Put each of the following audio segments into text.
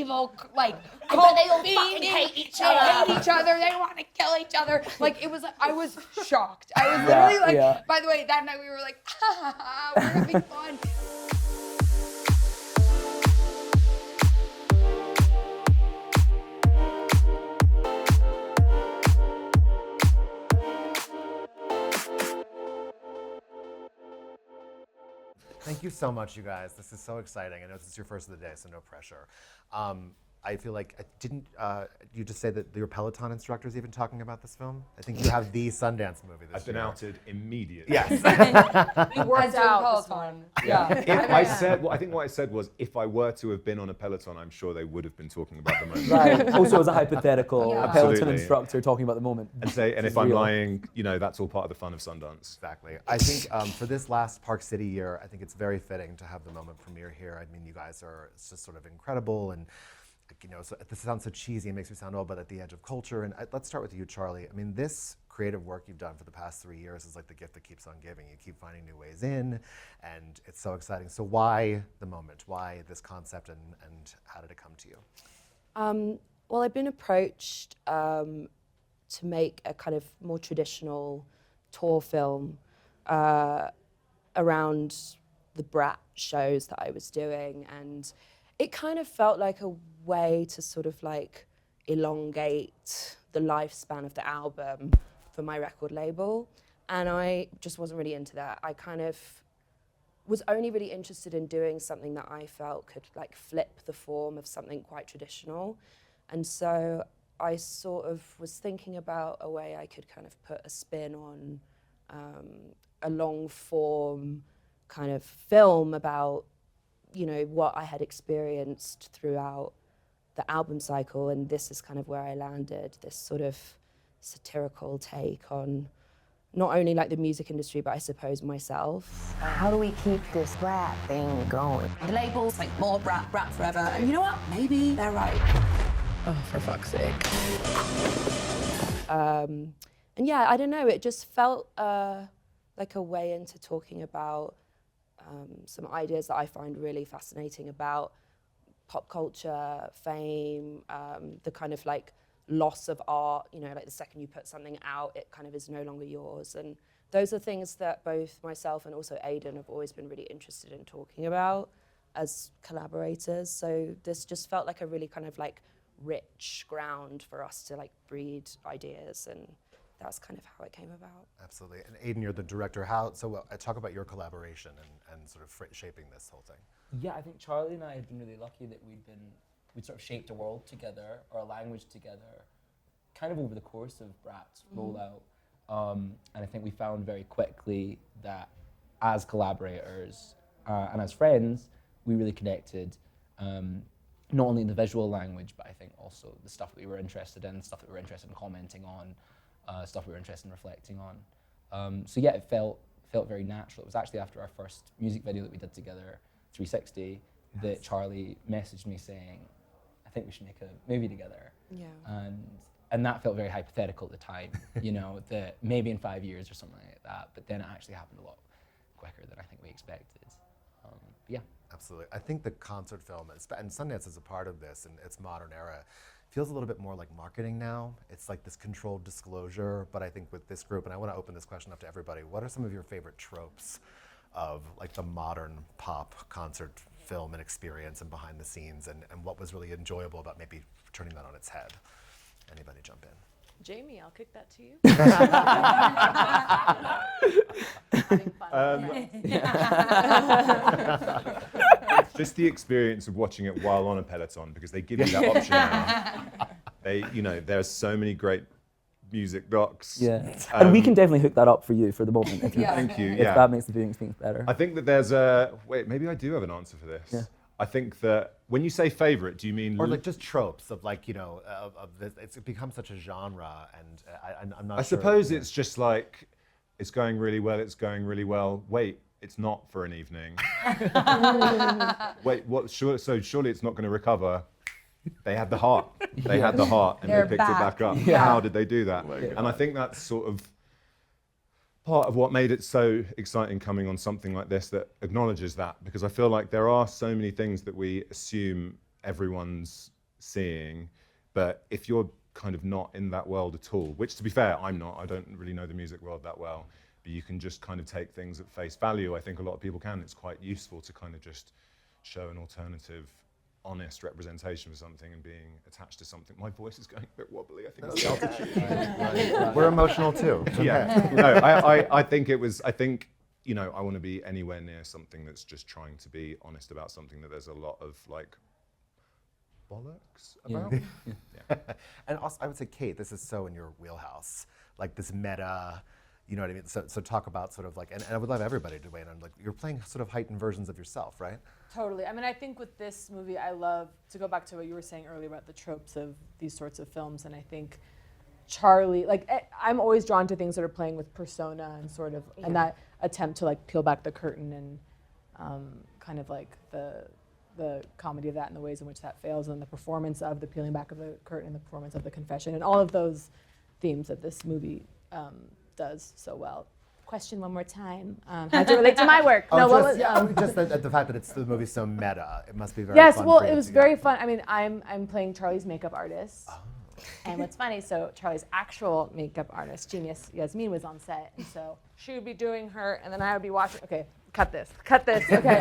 evil, like, they all fucking hate each other. They hate each other. They want to kill each other. Like, it was like, I was shocked. I was literally like, by the way, that night we were like, ha ha ha, we're having fun. Thank you so much, you guys. This is so exciting. I know this is your first of the day, so no pressure. I feel like, didn't you just say that your Peloton instructor is even talking about this film? I think you have the Sundance movie this year. I've been outed immediately. Yes. We worked out this one. Yeah. I think what I said was, if I were to have been on a Peloton, I'm sure they would have been talking about the moment. Right. Also, as a hypothetical, a Peloton Absolutely. instructor talking about the moment. And if I'm lying, you know, that's all part of the fun of Sundance. Exactly. I think for this last Park City year, I think it's very fitting to have the moment premiere here. I mean, you guys are, it's just sort of incredible, and you know, so this sounds so cheesy, it makes me sound old, but at the edge of culture. And let's start with you, Charli. I mean, this creative work you've done for the past 3 years is like the gift that keeps on giving. You keep finding new ways in, and it's so exciting. So why the moment? Why this concept, and how did it come to you? Well, I've been approached to make a kind of more traditional tour film around the Brat shows that I was doing, and it kind of felt like a way to sort of like elongate the lifespan of the album for my record label, and I just wasn't really into that. I kind of was only really interested in doing something that I felt could like flip the form of something quite traditional, and so I sort of was thinking about a way I could kind of put a spin on a long form kind of film about, you know, what I had experienced throughout the album cycle, and this is kind of where I landed, this sort of satirical take on not only like the music industry, but I suppose myself. How do we keep this Brat thing going? The label's like, more Brat, Brat forever. And you know what? Maybe they're right. Oh, for fuck's sake. And yeah, I don't know, it just felt like a way into talking about some ideas that I find really fascinating about pop culture, fame, the kind of like loss of art, you know, like the second you put something out, it kind of is no longer yours. And those are things that both myself and also Aidan have always been really interested in talking about as collaborators. So this just felt like a really kind of like rich ground for us to like breed ideas, and that's kind of how it came about. Absolutely. And Aidan, you're the director. Talk about your collaboration and sort of shaping this whole thing. Yeah, I think Charli and I had been really lucky that we'd sort of shaped a world together, or a language together, kind of over the course of Brat's rollout. And I think we found very quickly that as collaborators and as friends, we really connected, not only in the visual language, but I think also the stuff that we were interested in, stuff that we were interested in commenting on, stuff we were interested in reflecting on. So yeah, it felt very natural. It was actually after our first music video that we did together, 360, that Charli messaged me saying, I think we should make a movie together. Yeah. And that felt very hypothetical at the time, you know, that maybe in 5 years or something like that, but then it actually happened a lot quicker than I think we expected. Yeah. Absolutely. I think the concert film, and Sundance is a part of this, and its modern era, feels a little bit more like marketing now. It's like this controlled disclosure, but I think with this group, and I want to open this question up to everybody, what are some of your favorite tropes of like the modern pop concert film and experience and behind the scenes, and what was really enjoyable about maybe turning that on its head? Anybody jump in? Jamie, I'll kick that to you. It's just the experience of watching it while on a Peloton, because they give you that option now. You know, there's so many great music docs. Yeah, and we can definitely hook that up for you for the moment. If Thank you. If that makes the viewing experience better. I think that there's wait, maybe I do have an answer for this. Yeah. I think that when you say favorite, do you mean or like just tropes of like, you know, of this? It's become such a genre, and I'm not. I suppose it's just like, it's going really well. It's going really well. Wait, it's not for an evening. Wait, what? Sure, so surely it's not going to recover. They had the heart. They had the heart, and They're they picked it back. back up. Yeah. How did they do that? And I think that's sort of part of what made it so exciting coming on something like this that acknowledges that, because I feel like there are so many things that we assume everyone's seeing. But if you're kind of not in that world at all, which to be fair, I'm not, I don't really know the music world that well, but you can just kind of take things at face value. I think a lot of people can. It's quite useful to kind of just show an alternative, honest representation of something and being attached to something. My voice is going a bit wobbly, I think it's the altitude. We're emotional too. Yeah, no, I think it was, I think, you know, I want to be anywhere near something that's just trying to be honest about something that there's a lot of like bollocks about. Yeah. And also, I would say, Kate, this is so in your wheelhouse, like this meta, you know what I mean? So talk about sort of like, and I would love everybody to weigh in on, like, you're playing sort of heightened versions of yourself, right? Totally. I mean, I think with this movie, I love to go back to what you were saying earlier about the tropes of these sorts of films, and I think Charli, like, I'm always drawn to things that are playing with persona and sort of, and that attempt to like peel back the curtain and kind of like the comedy of that and the ways in which that fails, and the performance of the peeling back of the curtain and the performance of the confession, and all of those themes that this movie does so well. Question one more time. How does it relate to my work? Just the fact that the movie's so meta, it must be very yes, fun. well, for you it was to very fun. I mean, I'm playing Charli's makeup artist. Oh. And what's funny, so Charli's actual makeup artist, genius Yasmin, was on set, and so she would be doing her, and then I would be watching. Okay, cut this. Okay.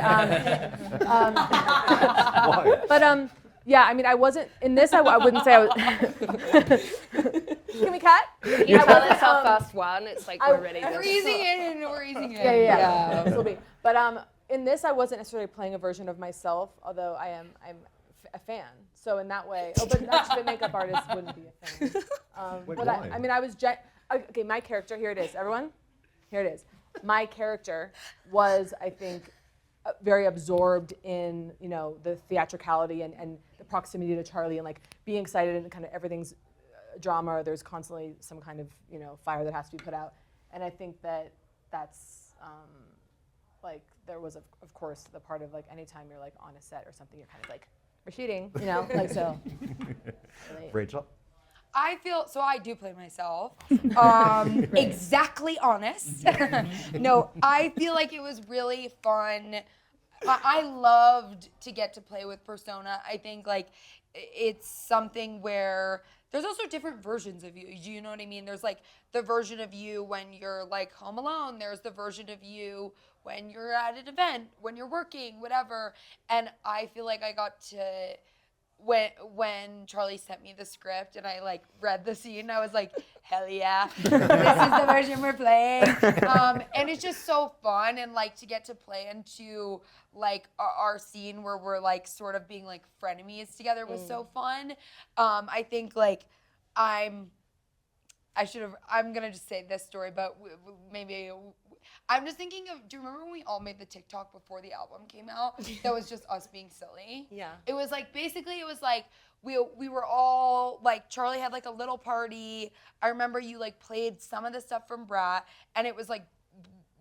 But yeah, I mean, I wasn't in this. I wouldn't say I was. Can we cut? You tell it's our first one. It's like we're ready. We're easing in. We're easing in. Yeah. This will be. But in this, I wasn't necessarily playing a version of myself, although I'm a fan. So in that way, but actually, the makeup artist wouldn't be a fan. Wait, but why? I mean, I was okay. My character, here it is. Everyone, here it is. My character was, I think, very absorbed in, you know, the theatricality and the proximity to Charli, and like being excited, and kind of everything's drama, or there's constantly some kind of, you know, fire that has to be put out. And I think that's like, there was of course the part of like, anytime you're like on a set or something, you're kind of like, we're shooting, you know, like, so. Rachel? I feel, so I do play myself. Exactly honest. No, I feel like it was really fun. I loved to get to play with persona. I think like it's something where there's also different versions of you. You know what I mean? There's like the version of you when you're like home alone. There's the version of you when you're at an event, when you're working, whatever. And I feel like I got to, when Charli sent me the script and I like read the scene, I was like, hell yeah, this is the version we're playing. And it's just so fun, and like to get to play into like our scene where we're like sort of being like frenemies together was so fun. I think like I'm gonna just say this story, but maybe I'm just thinking of, do you remember when we all made the TikTok before the album came out? That was just us being silly. Yeah. It was like, basically it was like, we were all, like, Charli had like a little party. I remember you like played some of the stuff from Brat, and it was like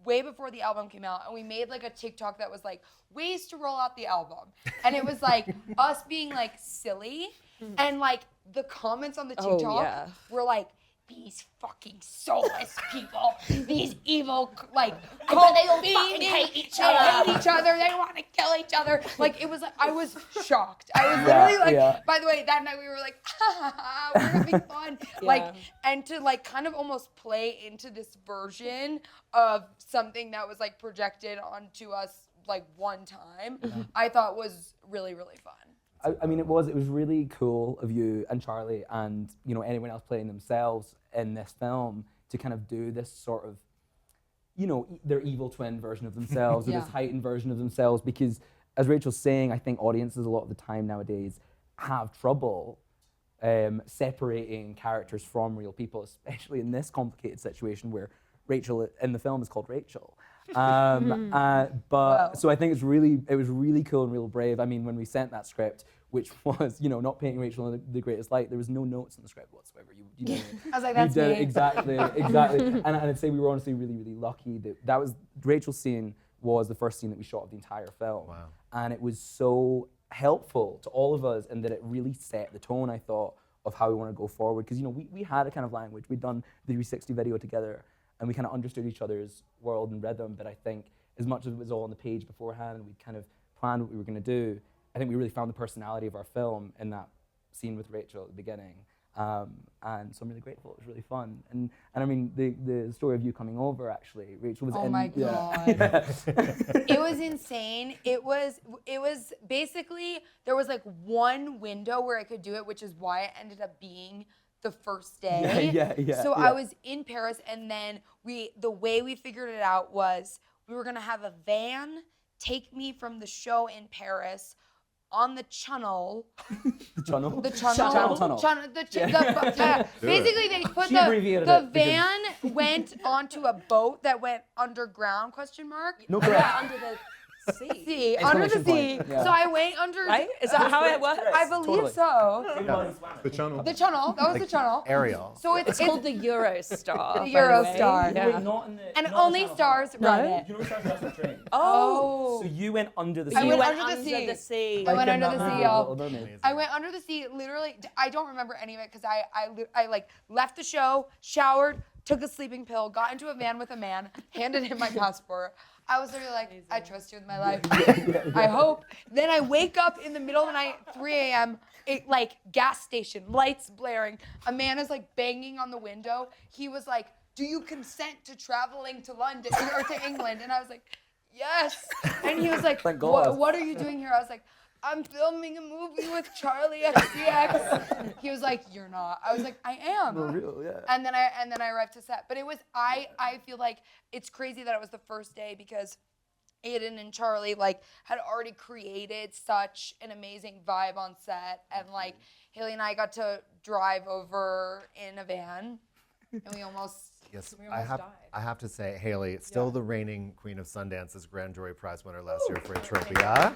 way before the album came out, and we made like a TikTok that was like, ways to roll out the album. And it was like us being like silly, and like the comments on the TikTok were like, these fucking soulless people, these evil, like, they all fucking hate each other. They hate each other. They want to kill each other. Like, it was like, I was shocked. I was literally like, by the way, that night we were like, we're having fun. Like, and to like kind of almost play into this version of something that was like projected onto us like one time, I thought was really, really fun. I mean, it was really cool of you and Charli and, you know, anyone else playing themselves in this film to kind of do this sort of, you know, their evil twin version of themselves, or this heightened version of themselves, because as Rachel's saying, I think audiences a lot of the time nowadays have trouble separating characters from real people, especially in this complicated situation where Rachel in the film is called Rachel. So I think it was really cool and real brave. I mean, when we sent that script, which was, you know, not painting Rachel in the greatest light, there was no notes in the script whatsoever. You know, I was like, that's me. Exactly. And I'd say we were honestly really, really lucky that was Rachel's scene was the first scene that we shot of the entire film. Wow. And it was so helpful to all of us in that it really set the tone, I thought, of how we want to go forward. Because, you know, we had a kind of language. We'd done the 360 video together, and we kind of understood each other's world and rhythm. But I think as much as it was all on the page beforehand and we kind of planned what we were going to do, I think we really found the personality of our film in that scene with Rachel at the beginning. And so I'm really grateful. It was really fun. And I mean, the story of you coming over, actually, Rachel was Oh in. my Yeah. God. It was insane. It was basically, there was like one window where I could do it, which is why it ended up being the first day. Yeah. So I was in Paris, and then the way we figured it out was we were gonna have a van take me from the show in Paris on the channel. The tunnel? The channel. Tunnel. Basically, they put She abbreviated the it because- van went onto a boat that went underground, question mark. No, correct. Under the sea. Sea, under the Exclamation sea. point, yeah. So I went under. Right? Is that how it works? I believe Totally. so. The channel. The channel. That was the channel. Ariel. So It's called the Eurostar. The by way. Eurostar. Yeah. Not in the, and not the only channel. stars run it. You know Stars That's the train. Oh. So you went under the I sea. went went under the sea. the sea. I went Like in under the that sea, movie, y'all. Little Mermaid. I went under the sea. Literally, I don't remember any of it because I like left the show, showered, took a sleeping pill, got into a van with a man, handed him my passport. I was literally like, I trust you with my life. I hope. Then I wake up in the middle of the night, 3 a.m., like gas station, lights blaring. A man is like banging on the window. He was like, do you consent to traveling to London or to England? And I was like, yes. And he was like, Thank God. what are you doing here? I was like, I'm filming a movie with Charli XCX. He was like, you're not. I was like, I am. For real, yeah. And then I arrived to set. But it was I feel like it's crazy that it was the first day because Aiden and Charli like had already created such an amazing vibe on set, and like Haley and I got to drive over in a van, and we almost Yes, we I almost have to say, Haley, still the reigning Queen of Sundance's Grand Jury Prize winner last year for Atropia.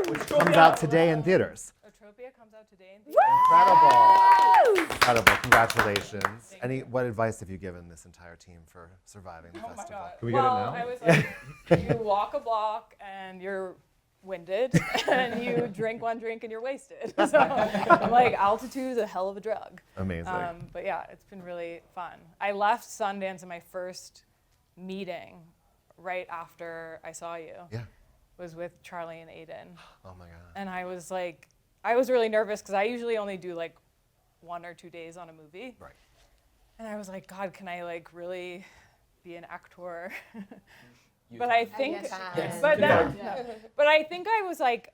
Which comes out today in theaters. Atropia comes out today. Incredible. Incredible. Congratulations. What advice have you given this entire team for surviving the festival? Can we get it Well, now? I was like, you walk a block and you're winded, and you drink one drink and you're wasted. So I'm like, altitude is a hell of a drug. Amazing. But yeah, it's been really fun. I left Sundance in my first meeting right after I saw you. Yeah. Was with Charli and Aiden. Oh my God. And I was like, I was really nervous because I usually only do like 1 or 2 days on a movie. Right. And I was like, God, can I like really be an actor? But I think, Yes. but then, but I think I was like,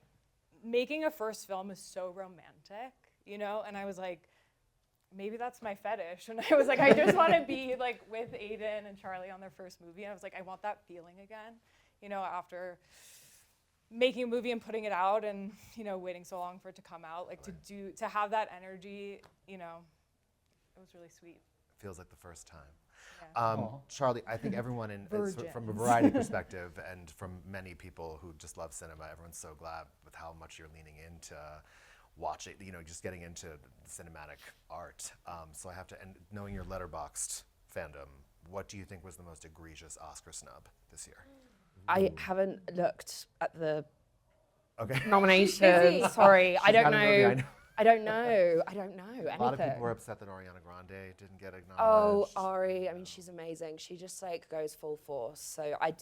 making a first film is so romantic, you know? And I was like, maybe that's my fetish. And I was like, I just want to be like with Aiden and Charli on their first movie. And I was like, I want that feeling again, you know, after making a movie and putting it out and, you know, waiting so long for it to come out, like to have that energy, you know, it was really sweet. Feels like the first time. Yeah. Charli, I think everyone from a Virgins. variety perspective and from many people who just love cinema, everyone's so glad with how much you're leaning into watching, you know, just getting into cinematic art. So I have to, and knowing your Letterboxd fandom, what do you think was the most egregious Oscar snub this year? I haven't looked at the Okay. nominations. Sorry, I don't got a movie, I know. know. I don't know. I don't know anything. A lot of people were upset that Ariana Grande didn't get acknowledged. Oh, Ari, I mean, she's amazing. She just like goes full force. So I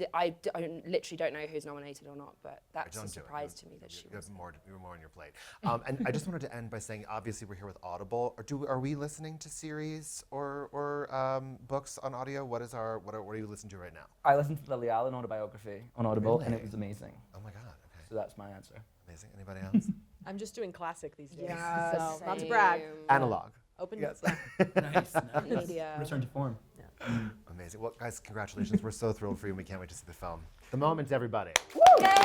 literally don't know who's nominated or not, but that's Don't a do it. surprise to me that she You have was. you were more on your plate. And I just wanted to end by saying, obviously, we're here with Audible. Are we listening to series or books on audio? What are you listening to right now? I listened to the Lily Allen autobiography on Audible, and Really? it was amazing. Oh my God. Okay. So that's my answer. Amazing. Anybody else? I'm just doing classic these days. Yeah, So, not to brag. Analog. Open Yes. Nice. Media. Return to form. Amazing. Well, guys, congratulations. We're so thrilled for you, and we can't wait to see the film. The Moment, everybody. Yay!